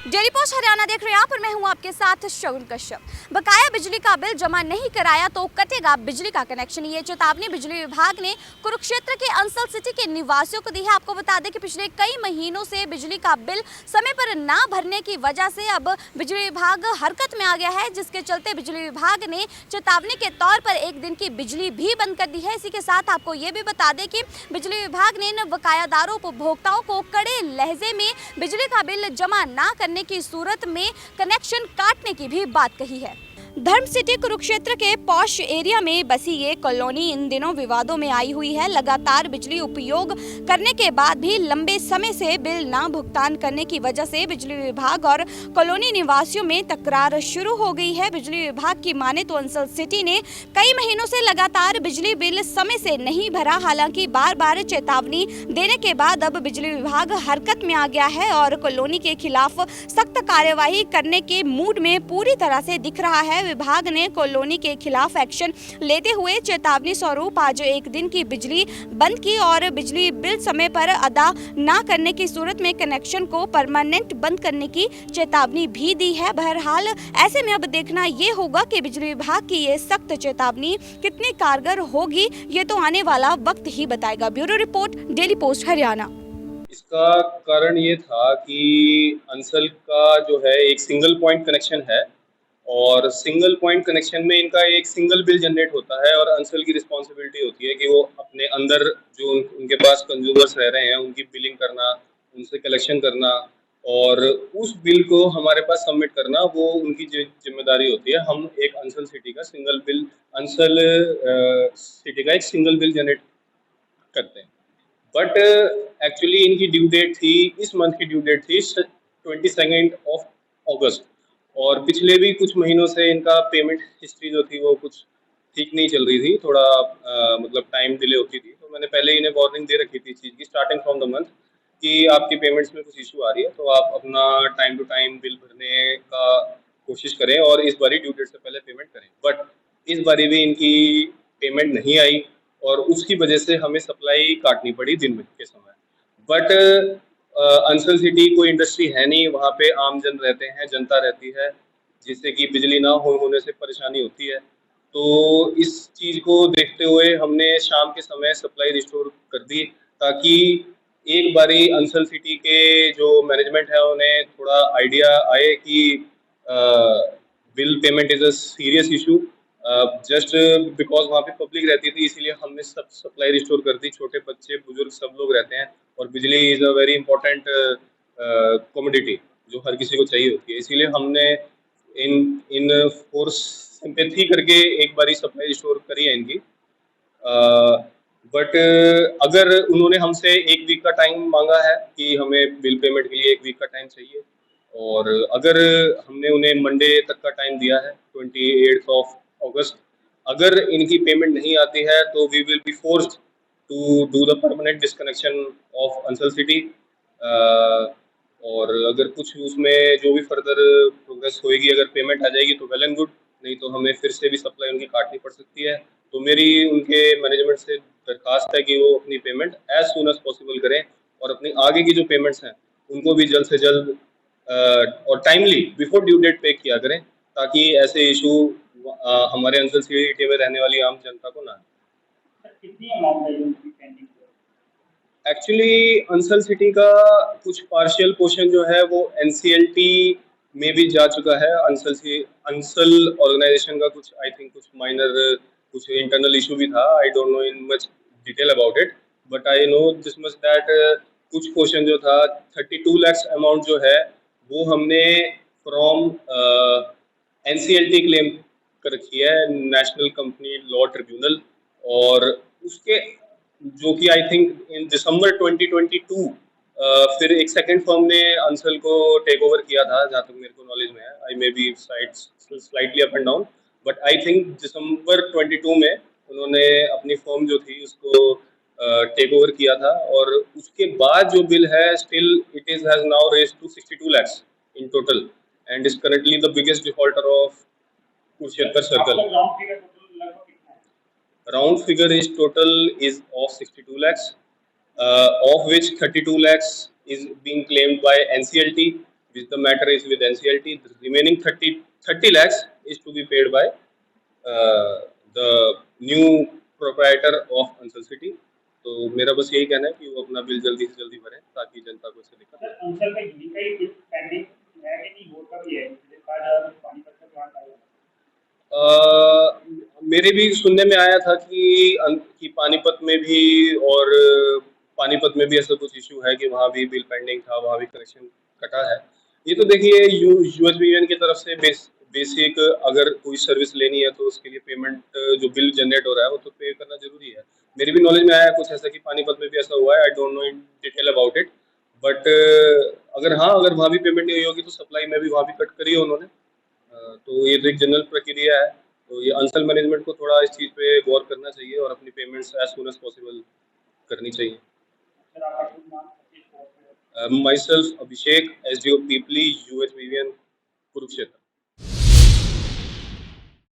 Daily post Haryana देख रहे हैं आप और मैं हूं आपके साथ शगुन कश्यप। बकाया बिजली का बिल जमा नहीं कराया तो कटेगा बिजली का कनेक्शन, ये चेतावनी बिजली विभाग ने कुरुक्षेत्र के अंसल सिटी के निवासियों को दी है। आपको बता दें कि पिछले कई महीनों से बिजली का बिल समय पर ना भरने की वजह से अब बिजली विभाग हरकत में आ गया है, जिसके चलते बिजली विभाग ने चेतावनी के तौर पर एक दिन की बिजली भी बंद कर दी है। इसी के साथ आपको ये भी बता दें कि बिजली विभाग ने इन बकायादारों उपभोक्ताओं को कड़े लहजे में बिजली का बिल जमा ना करने की सूरत में कनेक्शन काटने की भी बात कही है। धर्म सिटी कुरुक्षेत्र के पॉश एरिया में बसी ये कॉलोनी इन दिनों विवादों में आई हुई है। लगातार बिजली उपयोग करने के बाद भी लंबे समय से बिल ना भुगतान करने की वजह से बिजली विभाग और कॉलोनी निवासियों में तकरार शुरू हो गई है। बिजली विभाग की माने तो अंसल सिटी ने कई महीनों से लगातार बिजली बिल समय से नहीं भरा। हालांकि बार बार चेतावनी देने के बाद अब बिजली विभाग हरकत में आ गया है और कॉलोनी के खिलाफ सख्त कार्यवाही करने के मूड में पूरी तरह से दिख रहा है। विभाग ने कॉलोनी के खिलाफ एक्शन लेते हुए चेतावनी स्वरूप आज एक दिन की बिजली बंद की और बिजली बिल समय पर अदा ना करने की सूरत में कनेक्शन को परमानेंट बंद करने की चेतावनी भी दी है। बहरहाल ऐसे में अब देखना ये होगा कि बिजली विभाग की ये सख्त चेतावनी कितनी कारगर होगी, ये तो आने वाला वक्त ही बताएगा। Bureau report, daily post Haryana. इसका कारण ये था कि अंसल का जो है एक सिंगल पॉइंट कनेक्शन है और सिंगल पॉइंट कनेक्शन में इनका एक सिंगल बिल जनरेट होता है और अंसल की रिस्पॉन्सिबिलिटी होती है कि वो अपने अंदर जो उनके पास कंज्यूमर्स रह रहे हैं उनकी बिलिंग करना, उनसे कलेक्शन करना और उस बिल को हमारे पास सबमिट करना, वो उनकी जिम्मेदारी होती है। हम एक अंसल सिटी का सिंगल बिल अंसल सिटी का एक सिंगल बिल जनरेट करते हैं। बट एक्चुअली इनकी ड्यू डेट थी, इस मंथ की ड्यू डेट थी 22 अगस्त और पिछले भी कुछ महीनों से इनका पेमेंट हिस्ट्री जो थी वो कुछ ठीक नहीं चल रही थी, थोड़ा मतलब टाइम डिले होती थी। तो मैंने पहले इन्हें वार्निंग दे रखी थी इस चीज़ की स्टार्टिंग फ्रॉम द मंथ कि आपकी पेमेंट्स में कुछ इशू आ रही है, तो आप अपना टाइम टू टाइम बिल भरने का कोशिश करें और इस बारी ड्यू डेट से पहले पेमेंट करें। बट इस बारी भी इनकी पेमेंट नहीं आई और उसकी वजह से हमें सप्लाई काटनी पड़ी दिन में के समय। बट अंसल सिटी कोई इंडस्ट्री है नहीं, वहाँ पे आमजन रहते हैं, जनता रहती है, जिससे कि बिजली ना होने से परेशानी होती है। तो इस चीज़ को देखते हुए हमने शाम के समय सप्लाई रिस्टोर कर दी ताकि एक बारी अंसल सिटी के जो मैनेजमेंट है उन्हें थोड़ा आइडिया आए कि bill payment is a serious issue. Just because वहाँ पे पब्लिक रहती थी इसीलिए हमने सब सप्लाई रिस्टोर कर दी। छोटे बच्चे बुजुर्ग सब लोग रहते हैं और बिजली is a very important commodity जो हर किसी को चाहिए होती है, इसीलिए हमने इन इन फोर्स सिंपैथी करके एक बारी सप्लाई रिस्टोर करी है इनकी। बट अगर उन्होंने हमसे एक वीक का टाइम मांगा है कि हमें बिल पेमेंट के लिए एक वीक का टाइम चाहिए और अगर हमने उन्हें मंडे तक का टाइम दिया है 28 अगस्त, अगर इनकी पेमेंट नहीं आती है तो we will be forced to do the permanent disconnection of Ansal City. और अगर कुछ उसमें जो भी फर्दर प्रोग्रेस होएगी, अगर पेमेंट आ जाएगी तो वेल एंड गुड, नहीं तो हमें फिर से भी सप्लाई उनकी काटनी पड़ सकती है। तो मेरी उनके मैनेजमेंट से दरखास्त है कि वो अपनी payment as soon as possible करें और अपनी आगे की जो पेमेंट्स हैं उनको भी जल्द से जल्द और टाइमली बिफोर ड्यू डेट पे किया करें ताकि ऐसे इशू हमारे अंसल सिटी में रहने वाली आम जनता को ना। एक्चुअली अंसल सिटी का कुछ पार्शियल पोर्शन जो है वो एनसीएलटी में भी जा चुका है। अंसल ऑर्गेनाइजेशन का कुछ आई थिंक कुछ माइनर कुछ इंटरनल इशू भी था। I don't know in much detail about it, but I know this much that कुछ पोर्शन जो था 32 लाख अमाउंट जो है वो हमने फ्रॉम एनसीएलटी क्लेम कर रखी है, नेशनल कंपनी लॉ ट्रिब्यूनल, और उसके जो कि आई थिंक इन दिसंबर 2022 फिर एक सेकंड फर्म ने अंसल को टेक ओवर किया था, जहाँ तक मेरे को नॉलेज में है। I may be slightly up and down, but I think December 22 में उन्होंने अपनी फर्म जो थी उसको टेक ओवर किया था और उसके बाद जो बिल है still it is has now raised to 62 lakhs in total and is currently the biggest defaulter of Kurukshetra circle. Round figure is total is of 62 lakhs, of which 32 lakhs is being claimed by NCLT which the matter is with NCLT. The remaining 30 lakhs is to be paid by the new proprietor of Ansal City. तो मेरा बस यही कहना है कि वो अपना bill जल्दी से जल्दी भरें ताकि जनता को इससे दिक्कत सर अंचल में घी का ही बिल पेंडिंग है कि नहीं बोर्ड का भी है जिसके बाद पानीपत का प्लांट आएगा। मेरे भी सुनने में आया था कि पानीपत में भी और पानीपत में भी ऐसा कुछ इशू है कि वहाँ भी बिल पेंडिंग था, वहाँ भी कनेक्शन कटा है। ये तो देखिए यूएसबीवीएन की तरफ से बेसिक अगर कोई सर्विस लेनी है तो उसके लिए पेमेंट जो बिल जनरेट हो रहा है वो तो पे करना जरूरी है। मेरी भी नॉलेज में आया कुछ ऐसा कि पानीपत में भी ऐसा हुआ है। I don't know in detail about it, but अगर वहाँ भी पेमेंट नहीं हुई होगी तो सप्लाई में भी वहाँ भी कट करी है उन्होंने। तो ये तो एक जनरल प्रक्रिया है। तो ये अंचल मैनेजमेंट को थोड़ा इस चीज़ पे गौर करना चाहिए और अपनी payments as soon as possible करनी चाहिए। सर आपका शुभ नाम Satish Kaur. Myself Abhishek, SDO Pipli, USBVN Kurukshetra.